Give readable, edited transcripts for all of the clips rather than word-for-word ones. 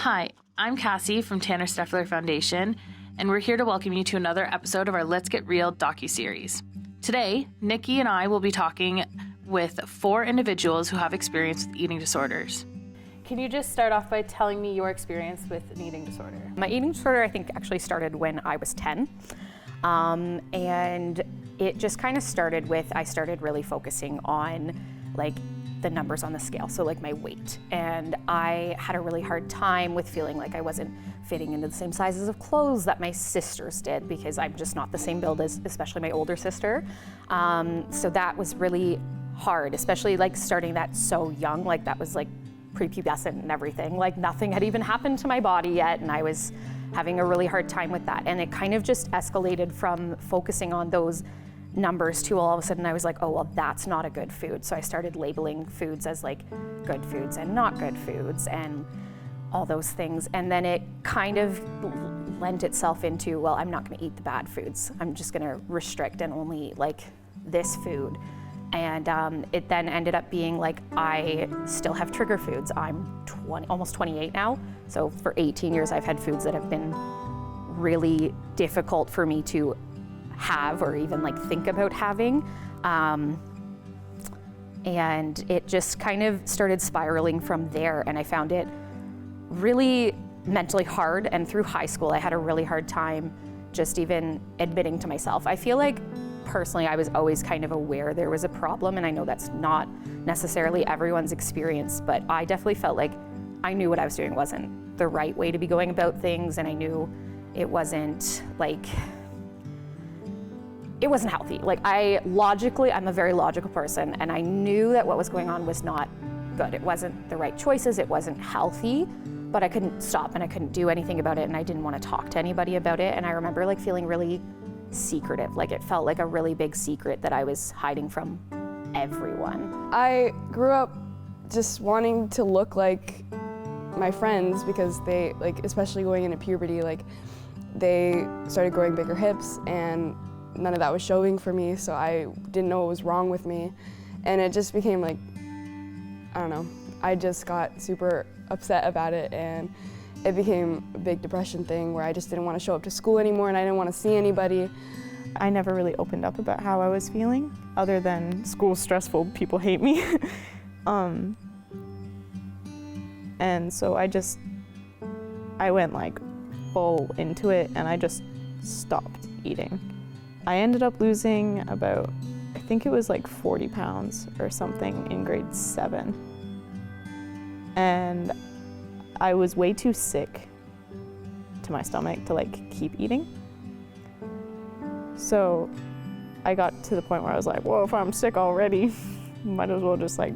Hi, I'm Cassie from Tanner Steffler Foundation, and we're here to welcome you to another episode of our Let's Get Real docuseries. Today, Nikki and I will be talking with 4 individuals who have experience with eating disorders. Can you just start off by telling me your experience with an eating disorder? My eating disorder, I think, actually started when I was 10. And it just kind of started with, I started really focusing on like the numbers on the scale, so like my weight. And I had a really hard time with feeling like I wasn't fitting into the same sizes of clothes that my sisters did, because I'm just not the same build as especially my older sister. So that was really hard, especially like starting that so young, like that was like prepubescent and everything, like nothing had even happened to my body yet, and I was having a really hard time with that. And it kind of just escalated from focusing on those numbers to all of a sudden I was like, oh, well, that's not a good food. So I started labeling foods as like good foods and not good foods and all those things. And then it kind of lent itself into, well, I'm not gonna eat the bad foods. I'm just gonna restrict and only eat like this food. And it then ended up being like, I still have trigger foods. I'm almost 28 now. So for 18 years, I've had foods that have been really difficult for me to have or even like think about having. And it just kind of started spiraling from there. And I found it really mentally hard. And through high school, I had a really hard time just even admitting to myself. I feel like personally, I was always kind of aware there was a problem, and I know that's not necessarily everyone's experience, but I definitely felt like I knew what I was doing wasn't the right way to be going about things, and I knew it wasn't healthy. Like I'm a very logical person, and I knew that what was going on was not good. It wasn't the right choices, it wasn't healthy, but I couldn't stop and I couldn't do anything about it, and I didn't want to talk to anybody about it. And I remember like feeling really secretive, like it felt like a really big secret that I was hiding from everyone. I grew up just wanting to look like my friends because they, like, especially going into puberty, like they started growing bigger hips and none of that was showing for me, so I didn't know what was wrong with me. And it just became like, I don't know, I just got super upset about it, and it became a big depression thing where I just didn't want to show up to school anymore and I didn't want to see anybody. I never really opened up about how I was feeling, other than school's stressful, people hate me. And so I went like full into it and I just stopped eating. I ended up losing about, I think it was like 40 pounds or something in grade 7. And I was way too sick to my stomach to like keep eating. So I got to the point where I was like, well, if I'm sick already, might as well just like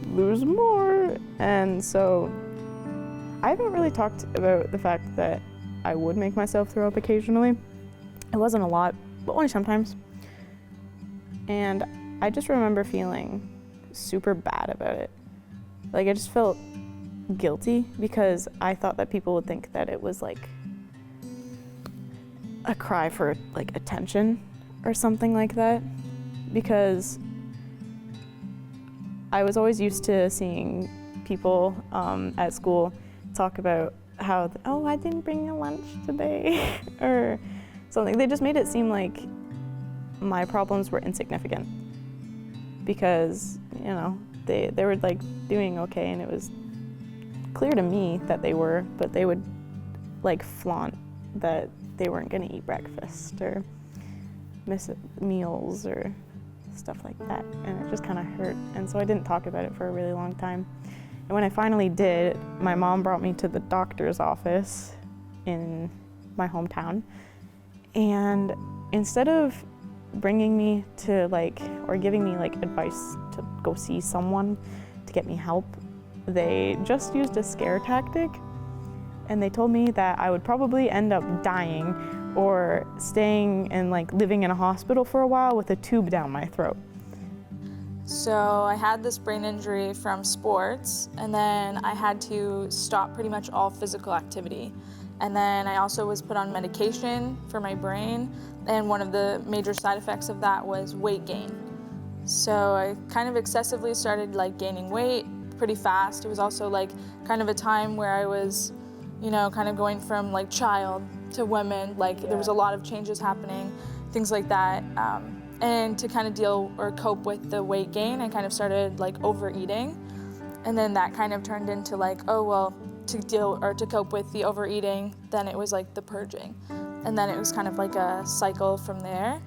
lose more. And so I haven't really talked about the fact that I would make myself throw up occasionally. It wasn't a lot, but only sometimes. And I just remember feeling super bad about it. Like I just felt guilty because I thought that people would think that it was like a cry for like attention or something like that, because I was always used to seeing people at school talk about how, oh, I didn't bring a lunch today or something. They just made it seem like my problems were insignificant because, you know, they were like doing okay, and it was clear to me that they were, but they would like flaunt that they weren't gonna eat breakfast or miss meals or stuff like that, and it just kind of hurt. And so I didn't talk about it for a really long time. And when I finally did, my mom brought me to the doctor's office in my hometown, and instead of bringing me to like, or giving me like advice to go see someone to get me help, they just used a scare tactic, and they told me that I would probably end up dying or staying and like living in a hospital for a while with a tube down my throat. So I had this brain injury from sports, and then I had to stop pretty much all physical activity. And then I also was put on medication for my brain, and one of the major side effects of that was weight gain. So I kind of excessively started like gaining weight, pretty fast. It was also like kind of a time where I was, you know, kind of going from like child to women, like there was a lot of changes happening, things like that. And to kind of deal or cope with the weight gain, I kind of started like overeating. And then that kind of turned into like, oh, well, to cope with the overeating, then it was like the purging. And then it was kind of like a cycle from there,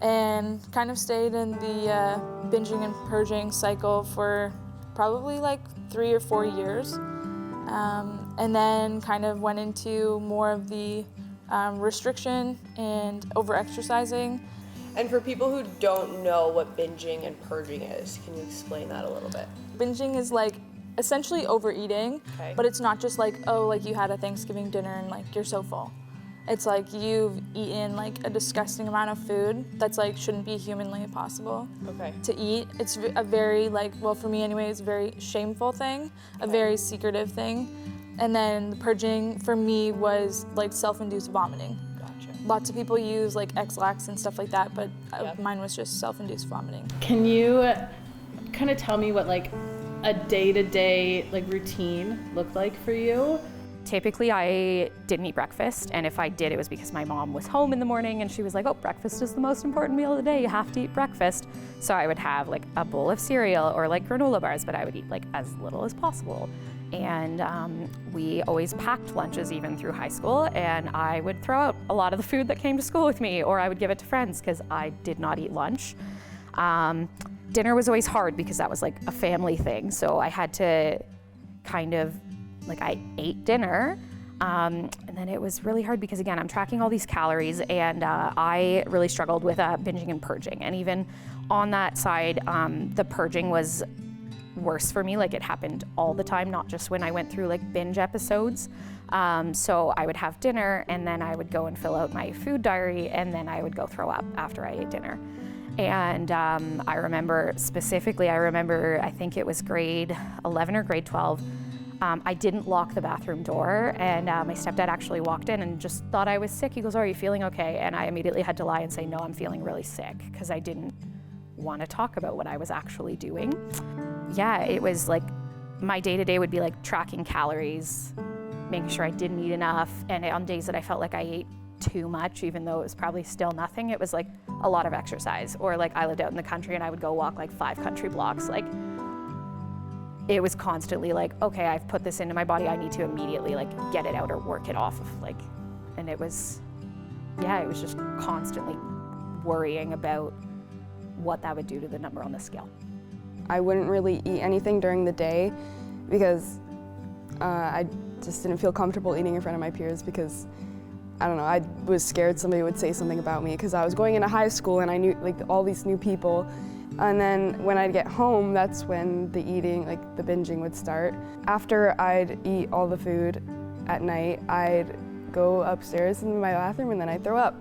and kind of stayed in the binging and purging cycle for probably like 3 or 4 years. And then kind of went into more of the restriction and over-exercising. And for people who don't know what binging and purging is, can you explain that a little bit? Binging is like essentially overeating, but it's not just like, oh, like you had a Thanksgiving dinner and like you're so full. It's like you've eaten like a disgusting amount of food that's like shouldn't be humanly possible to eat. It's a very like, well for me anyway, it's a very shameful thing, a very secretive thing. And then the purging for me was like self-induced vomiting. Lots of people use like X-Lax and stuff like that, but mine was just self-induced vomiting. Can you kind of tell me what like a day-to-day like routine looked like for you? Typically, I didn't eat breakfast, and if I did, it was because my mom was home in the morning and she was like, oh, breakfast is the most important meal of the day, you have to eat breakfast. So I would have like a bowl of cereal or like granola bars, but I would eat like as little as possible. And we always packed lunches even through high school, and I would throw out a lot of the food that came to school with me, or I would give it to friends because I did not eat lunch. Dinner was always hard because that was like a family thing, so I had to kind of, like I ate dinner, and then it was really hard because again, I'm tracking all these calories, and I really struggled with binging and purging. And even on that side, the purging was worse for me. Like it happened all the time, not just when I went through like binge episodes. So I would have dinner and then I would go and fill out my food diary, and then I would go throw up after I ate dinner. And I remember specifically, I think it was grade 11 or grade 12, I didn't lock the bathroom door, and my stepdad actually walked in and just thought I was sick. He goes, oh, are you feeling okay? And I immediately had to lie and say, no, I'm feeling really sick, because I didn't want to talk about what I was actually doing. Yeah, it was like my day-to-day would be like tracking calories, making sure I didn't eat enough, and on days that I felt like I ate too much, even though it was probably still nothing, it was like a lot of exercise. Or like I lived out in the country and I would go walk like 5 country blocks. Like it was constantly like, okay, I've put this into my body, I need to immediately like get it out or work it off of like, and it was just constantly worrying about what that would do to the number on the scale. I wouldn't really eat anything during the day because I just didn't feel comfortable eating in front of my peers because, I don't know, I was scared somebody would say something about me because I was going into high school and I knew like all these new people. And then when I'd get home, that's when the eating, like the binging would start. After I'd eat all the food at night, I'd go upstairs into my bathroom and then I'd throw up.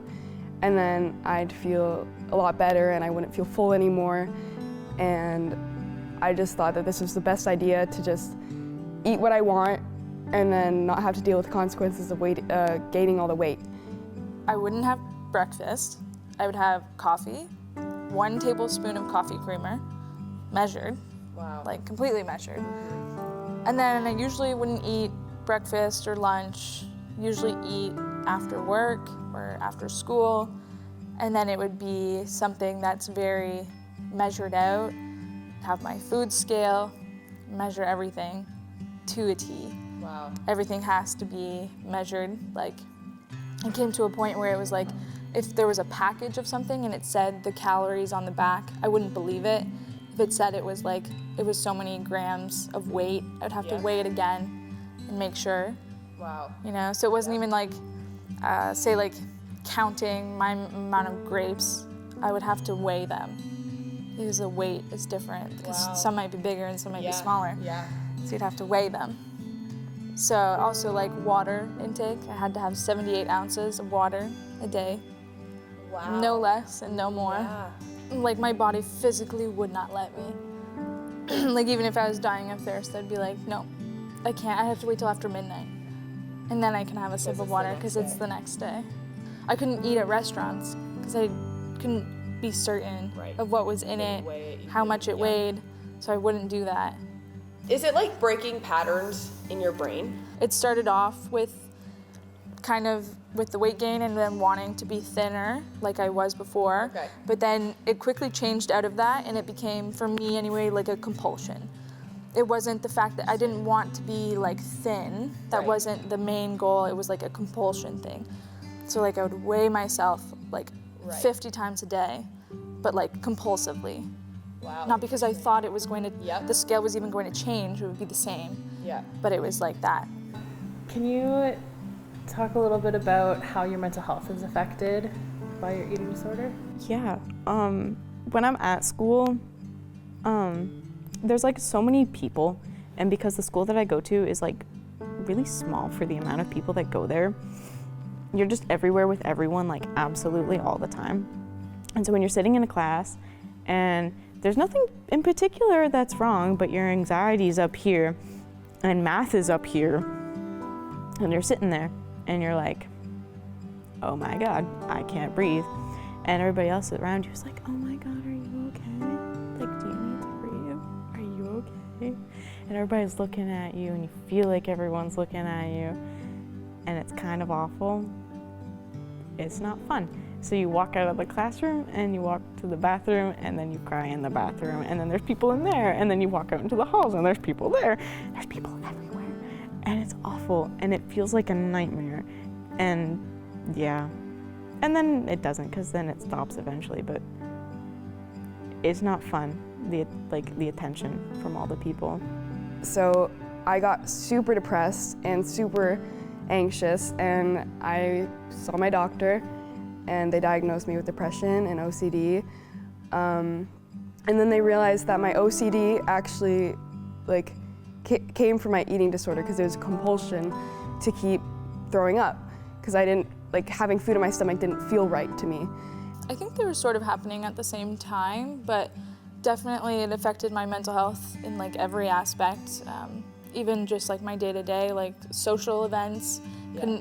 And then I'd feel a lot better and I wouldn't feel full anymore. And I just thought that this was the best idea to just eat what I want and then not have to deal with the consequences of gaining all the weight. I wouldn't have breakfast. I would have coffee, 1 tablespoon of coffee creamer, measured, like completely measured. And then I usually wouldn't eat breakfast or lunch, usually eat after work or after school. And then it would be something that's very measured out, have my food scale, measure everything to a T. Wow. Everything has to be measured. Like, it came to a point where it was like, if there was a package of something and it said the calories on the back, I wouldn't believe it. If it said it was like, it was so many grams of weight, I'd have to weigh it again and make sure. Wow. You know, so it wasn't even like, say like counting my amount of grapes, I would have to weigh them. Because the weight is different, because some might be bigger and some might be smaller. Yeah. So you'd have to weigh them. So also like water intake, I had to have 78 ounces of water a day. Wow. No less and no more. Yeah. Like my body physically would not let me. Like even if I was dying of thirst, I'd be like, no, I can't, I have to wait till after midnight. And then I can have a sip of water because it's the next day. I couldn't eat at restaurants because I couldn't be certain of what was in it, how much it weighed, so I wouldn't do that. Is it like breaking patterns in your brain? It started off with kind of with the weight gain and then wanting to be thinner like I was before. Okay. But then it quickly changed out of that and it became, for me anyway, like a compulsion. It wasn't the fact that I didn't want to be like thin. That Right. wasn't the main goal. It was like a compulsion thing. So like I would weigh myself like Right. 50 times a day, but like compulsively. Wow. Not because I thought it was going to, Yep. the scale was even going to change, it would be the same, Yeah. but it was like that. Can you talk a little bit about how your mental health is affected by your eating disorder? Yeah. When I'm at school, there's like so many people, and because the school that I go to is like really small for the amount of people that go there, you're just everywhere with everyone, like absolutely all the time. And so when you're sitting in a class and there's nothing in particular that's wrong, but your anxiety's up here and math is up here, and you're sitting there and you're like, oh my God, I can't breathe. And everybody else around you is like, oh my God, are you okay? Like, do you need to breathe? Are you okay? And everybody's looking at you and you feel like everyone's looking at you, and it's kind of awful. It's not fun. So you walk out of the classroom and you walk to the bathroom and then you cry in the bathroom, and then there's people in there, and then you walk out into the halls and there's people there. There's people everywhere. And it's awful and it feels like a nightmare. And yeah. And then it doesn't, because then it stops eventually, but it's not fun, the attention from all the people. So I got super depressed and super anxious, and I saw my doctor, and they diagnosed me with depression and OCD. And then they realized that my OCD actually came from my eating disorder, because there was a compulsion to keep throwing up, because I didn't, having food in my stomach didn't feel right to me. I think they were sort of happening at the same time, but definitely it affected my mental health in like every aspect. Even just like my day-to-day, like social events.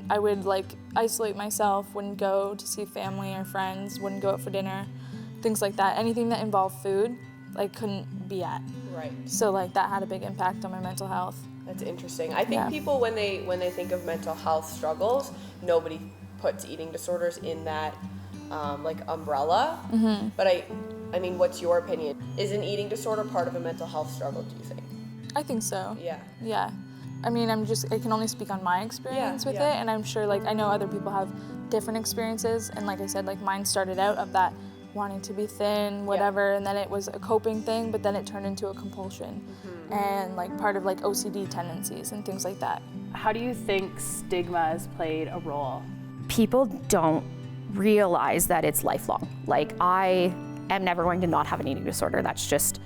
I would like isolate myself, wouldn't go to see family or friends, wouldn't go out for dinner, things like that. Anything that involved food, I couldn't be at. Right. So like that had a big impact on my mental health. That's interesting. I think people, when they think of mental health struggles, nobody puts eating disorders in that umbrella. Mm-hmm. But I mean, what's your opinion? Is an eating disorder part of a mental health struggle, do you think? I think so. Yeah. Yeah. I mean, I can only speak on my experience with it, and I'm sure I know other people have different experiences, and like I said, mine started out of that wanting to be thin, whatever, and then it was a coping thing, but then it turned into a compulsion, and part of OCD tendencies and things like that. How do you think stigma has played a role? People don't realize that it's lifelong. I am never going to not have an eating disorder. That's just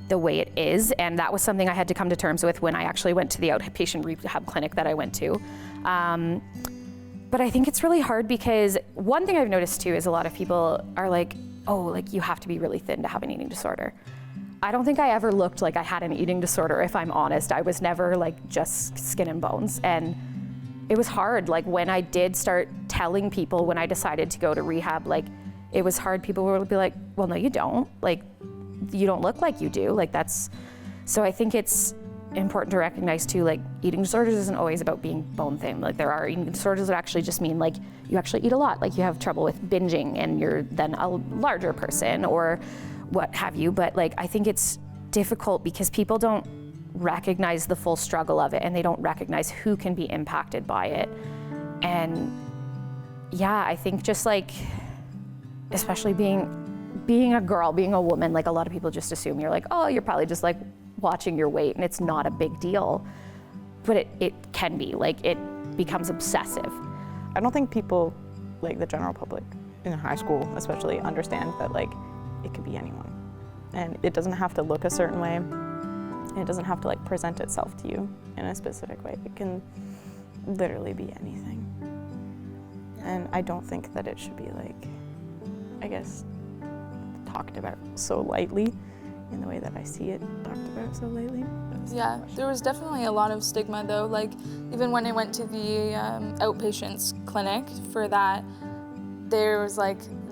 the way it is, and that was something I had to come to terms with when I actually went to the outpatient rehab clinic that I went to. But I think it's really hard, because one thing I've noticed too is a lot of people are like, oh, you have to be really thin to have an eating disorder. I don't think I ever looked like I had an eating disorder, if I'm honest. I was never just skin and bones, and it was hard. When I did start telling people, when I decided to go to rehab, it was hard. People would be like, well, no, you don't. You don't look like you do. So I think it's important to recognize too, eating disorders isn't always about being bone thin. There are eating disorders that actually just mean you actually eat a lot. You have trouble with binging and you're then a larger person or what have you. But I think it's difficult because people don't recognize the full struggle of it, and they don't recognize who can be impacted by it. And yeah, I think just especially being a girl, being a woman, a lot of people just assume you're oh, you're probably just watching your weight, and it's not a big deal. But it can be, it becomes obsessive. I don't think people, the general public in high school especially, understand that it could be anyone. And it doesn't have to look a certain way. And it doesn't have to present itself to you in a specific way. It can literally be anything. And I don't think that it should be talked about so lightly in the way that I see it talked about so lately. Yeah, there was definitely a lot of stigma though. Even when I went to the outpatients clinic for that, there was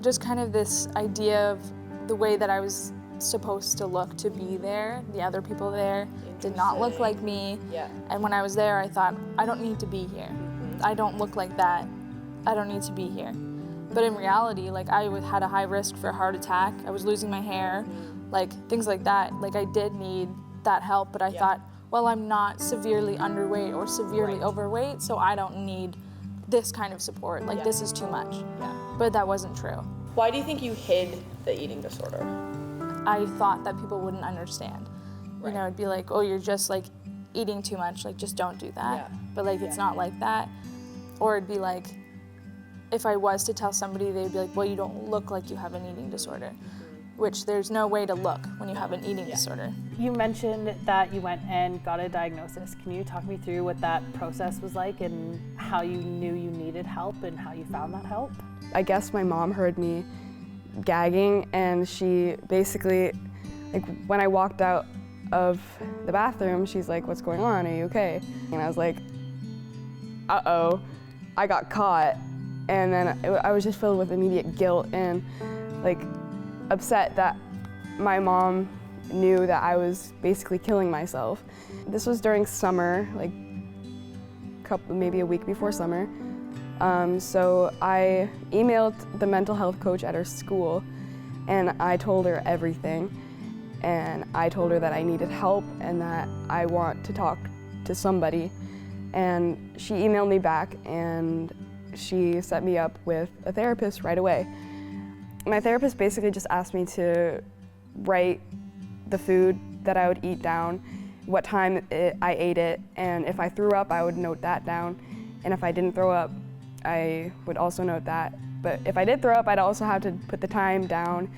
just kind of this idea of the way that I was supposed to look to be there. The other people there did not look like me. Yeah. And when I was there, I thought, I don't need to be here. I don't look like that. I don't need to be here. But in reality, like, I had a high risk for a heart attack. I was losing my hair, like things like that. Like, I did need that help, but I thought, well, I'm not severely underweight or severely overweight, so I don't need this kind of support. Like, this is too much. But that wasn't true. Why do you think you hid the eating disorder? I thought that people wouldn't understand. You know, it'd be like, oh, you're just like eating too much, like just don't do that. But like, it's not like that. Or it'd be like, if I was to tell somebody, they'd be like, well, you don't look like you have an eating disorder, which there's no way to look when you have an eating disorder. You mentioned that you went and got a diagnosis. Can you talk me through what that process was like and how you knew you needed help and how you found that help? I guess my mom heard me gagging, and she basically, like, when I walked out of the bathroom, she's like, what's going on? Are you okay? And I was like, uh-oh, I got caught. And then I was just filled with immediate guilt and like upset that my mom knew that I was basically killing myself. This was during summer, like maybe a week before summer. So I emailed the mental health coach at her school, and I told her everything. And I told her that I needed help and that I want to talk to somebody. And she emailed me back, and she set me up with a therapist right away. My therapist basically just asked me to write the food that I would eat down, what time I ate it, and if I threw up, I would note that down. And if I didn't throw up, I would also note that. But if I did throw up, I'd also have to put the time down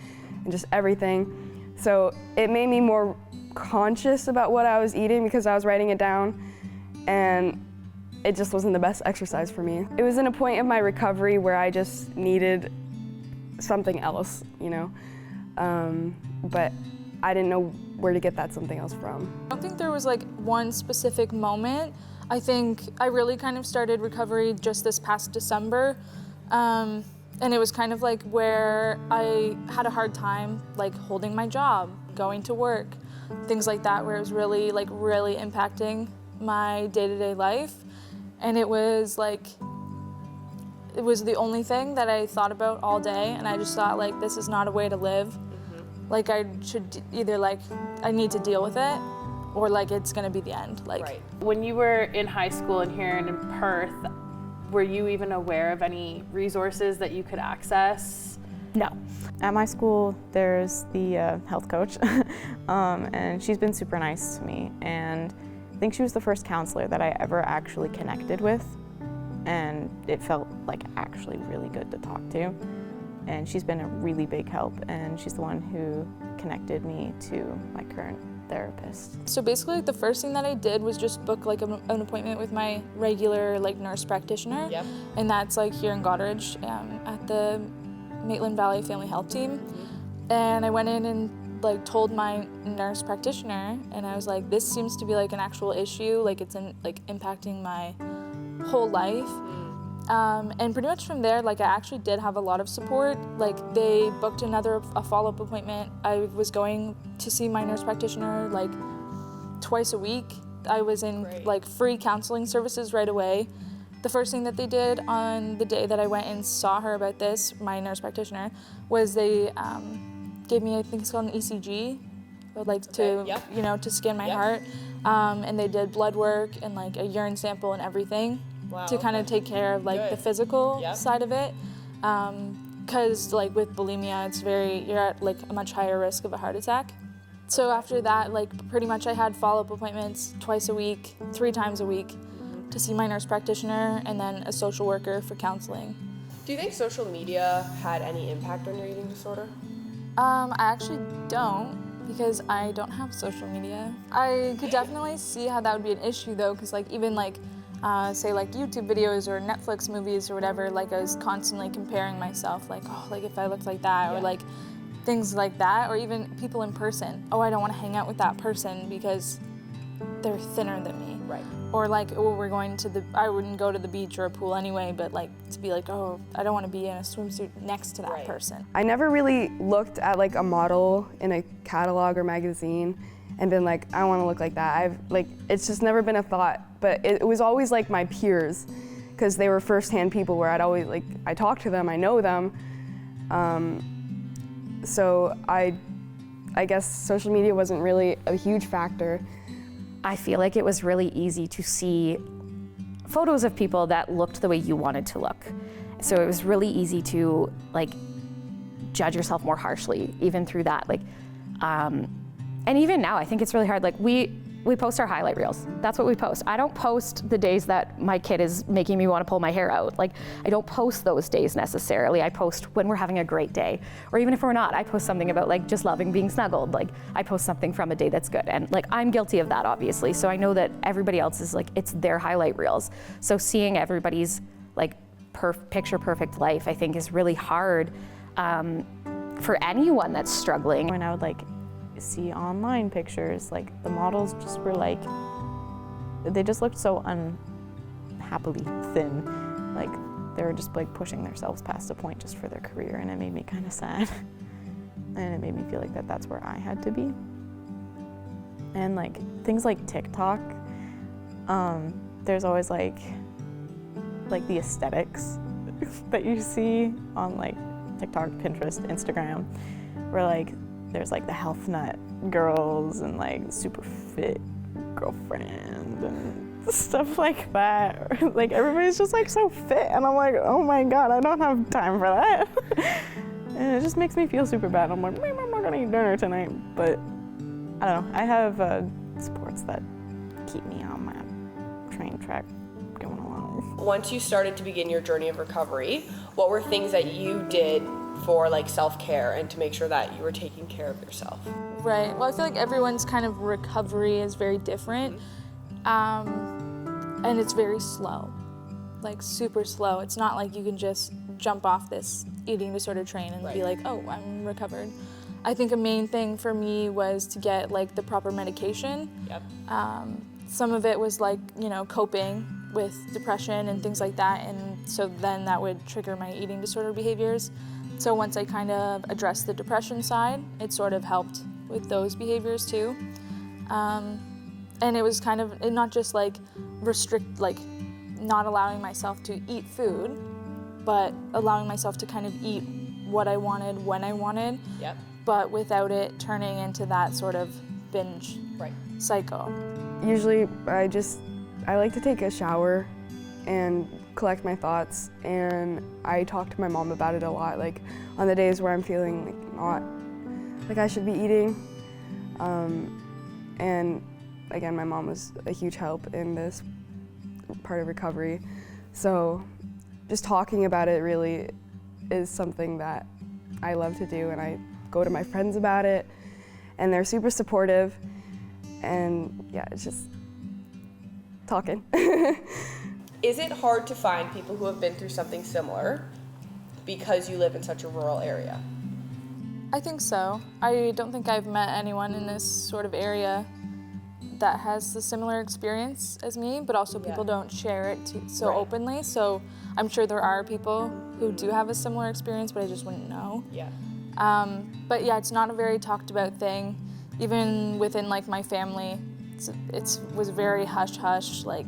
and just everything. So it made me more conscious about what I was eating because I was writing it down, and it just wasn't the best exercise for me. It was in a point of my recovery where I just needed something else, you know? But I didn't know where to get that something else from. I don't think there was like one specific moment. I think I really kind of started recovery just this past December. And it was kind of like where I had a hard time like holding my job, going to work, things like that, where it was really impacting my day-to-day life. And it was the only thing that I thought about all day, and I just thought, like, this is not a way to live. Like, I should either, like, I need to deal with it, or, like, it's gonna be the end. Like, When you were in high school and here in Perth, were you even aware of any resources that you could access? No. At my school, there's the health coach, and she's been super nice to me. And I think she was the first counselor that I ever actually connected with, and it felt like actually really good to talk to. And she's been a really big help, and she's the one who connected me to my current therapist. So basically, the first thing that I did was just book like an appointment with my regular like nurse practitioner, and that's like here in Goderich at the Maitland Valley Family Health Team. And I went in and like told my nurse practitioner, and I was like, this seems to be like an actual issue, like it's impacting my whole life. And pretty much from there, like I actually did have a lot of support. Like they booked a follow-up appointment. I was going to see my nurse practitioner like twice a week. I was in like free counseling services right away. The first thing that they did on the day that I went and saw her about this, my nurse practitioner, was they gave me, I think it's called an ECG, like to scan my heart. And they did blood work and like a urine sample and everything to kind of take care of like the physical side of it. Because like with bulimia, you're at like a much higher risk of a heart attack. So after that, like pretty much I had follow-up appointments twice a week, 3 times a week to see my nurse practitioner and then a social worker for counseling. Do you think social media had any impact on your eating disorder? I actually don't, because I don't have social media. I could definitely see how that would be an issue though, because like even like say like YouTube videos or Netflix movies or whatever, like I was constantly comparing myself, like, oh, like if I looked like that, or like things like that, or even people in person. Oh, I don't want to hang out with that person because they're thinner than me. Right. Or like, oh, I wouldn't go to the beach or a pool anyway, but like to be like, oh, I don't want to be in a swimsuit next to that person. I never really looked at like a model in a catalog or magazine and been like, I want to look like that. It's just never been a thought, but it was always like my peers, because they were firsthand people where I talk to them, I know them. So I guess social media wasn't really a huge factor. I feel like it was really easy to see photos of people that looked the way you wanted to look. So it was really easy to like judge yourself more harshly, even through that. And even now, I think it's really hard. Like we post our highlight reels. That's what we post. I don't post the days that my kid is making me want to pull my hair out. Like I don't post those days necessarily. I post when we're having a great day, or even if we're not, I post something about like just loving being snuggled. Like I post something from a day that's good. And like I'm guilty of that, obviously. So I know that everybody else is like, it's their highlight reels. So seeing everybody's like picture perfect life, I think is really hard for anyone that's struggling. When I would like see online pictures, like the models just were like, they just looked so unhappily thin. Like they were just like pushing themselves past a point just for their career, and it made me kind of sad. And it made me feel like that's where I had to be. And like things like TikTok, there's always like the aesthetics that you see on like TikTok, Pinterest, Instagram, where like there's like the health nut girls and like super fit girlfriend and stuff like that. Like everybody's just like so fit, and I'm like, oh my God, I don't have time for that. And it just makes me feel super bad. I'm like, maybe I'm not gonna eat dinner tonight. But I don't know, I have sports that keep me on my train track going along. Once you started to begin your journey of recovery, what were things that you did for like self-care and to make sure that you were taking care of yourself? Right. Well, I feel like everyone's kind of recovery is very different, and it's very slow, like super slow. It's not like you can just jump off this eating disorder train and be like, oh, I'm recovered. I think a main thing for me was to get like the proper medication. Yep. Some of it was like, coping with depression and things like that, and so then that would trigger my eating disorder behaviors. So once I kind of addressed the depression side, it sort of helped with those behaviors too. And it was kind of not just like not allowing myself to eat food, but allowing myself to kind of eat what I wanted when I wanted, but without it turning into that sort of binge cycle. Usually I like to take a shower and collect my thoughts, and I talk to my mom about it a lot, like on the days where I'm feeling like not like I should be eating. And again, my mom was a huge help in this part of recovery. So just talking about it really is something that I love to do, and I go to my friends about it, and they're super supportive, and yeah, it's just talking. Is it hard to find people who have been through something similar because you live in such a rural area? I think so. I don't think I've met anyone in this sort of area that has a similar experience as me, but also people don't share it so openly. So I'm sure there are people who do have a similar experience, but I just wouldn't know. Yeah. But yeah, it's not a very talked about thing. Even within like my family, it was very hush hush. Like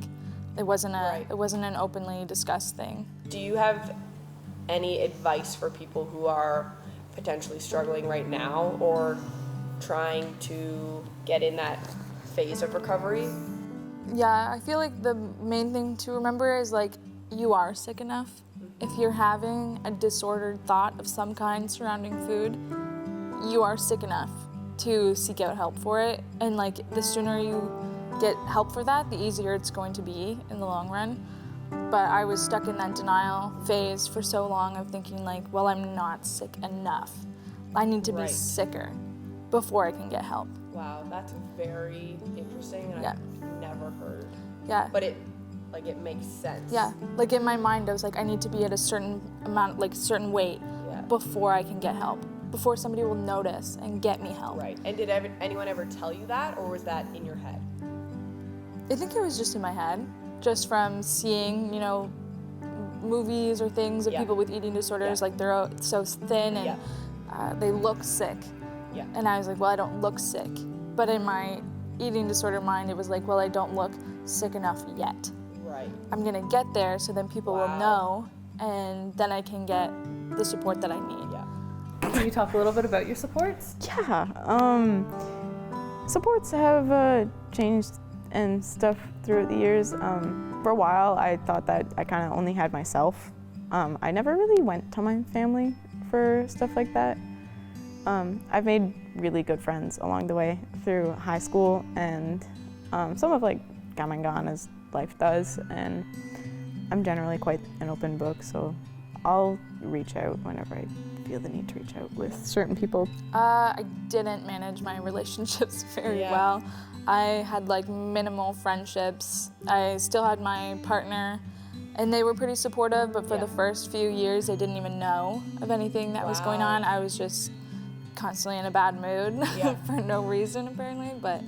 it wasn't an openly discussed thing. Do you have any advice for people who are potentially struggling right now or trying to get in that phase of recovery? Yeah, I feel like the main thing to remember is like you are sick enough. If you're having a disordered thought of some kind surrounding food, you are sick enough to seek out help for it. And like the sooner you get help for that, the easier it's going to be in the long run. But I was stuck in that denial phase for so long of thinking like, well, I'm not sick enough. I need to be sicker before I can get help. Wow, that's very interesting, and I've never heard. Yeah. But it makes sense. Yeah, like in my mind, I was like, I need to be at a certain amount, like certain weight before I can get help, before somebody will notice and get me help. Right, and did anyone ever tell you that, or was that in your head? I think it was just in my head, just from seeing, you know, movies or things of people with eating disorders, like they're so thin and they look sick. Yeah. And I was like, well, I don't look sick. But in my eating disorder mind, it was like, well, I don't look sick enough yet. Right. I'm gonna get there, so then people will know, and then I can get the support that I need. Yeah. Can you talk a little bit about your supports? Yeah, supports have changed and stuff throughout the years. For a while, I thought that I kind of only had myself. I never really went to my family for stuff like that. I've made really good friends along the way through high school, and some have like come and gone as life does, and I'm generally quite an open book, so I'll reach out whenever I feel the need to reach out with certain people. I didn't manage my relationships very well. I had like minimal friendships. I still had my partner, and they were pretty supportive, but for the first few years, they didn't even know of anything that was going on. I was just constantly in a bad mood for no reason, apparently. But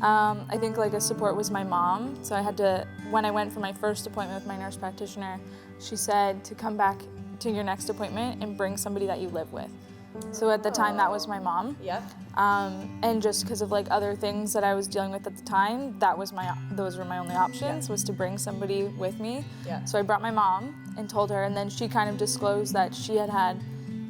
I think like a support was my mom. So I had to, when I went for my first appointment with my nurse practitioner, she said to come back to your next appointment and bring somebody that you live with. So at the time, that was my mom. Yeah. And just because of like other things that I was dealing with at the time, those were my only options, was to bring somebody with me. Yeah. So I brought my mom and told her, and then she kind of disclosed that she had had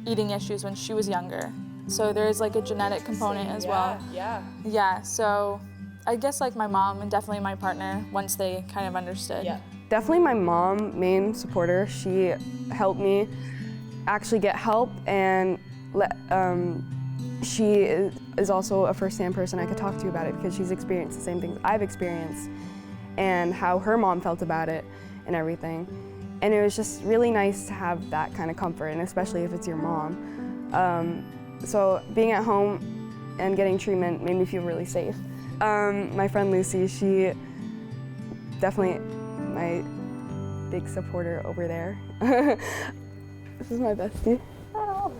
eating issues when she was younger. So there is like a genetic component as well. Yeah. Yeah, so I guess like my mom and definitely my partner, once they kind of understood. Yeah. Definitely my mom, main supporter. She helped me actually get help, and she is also a first-hand person I could talk to about it, because she's experienced the same things I've experienced and how her mom felt about it and everything. And it was just really nice to have that kind of comfort, and especially if it's your mom. So being at home and getting treatment made me feel really safe. My friend Lucy, she definitely my big supporter over there. This is my bestie. Oh.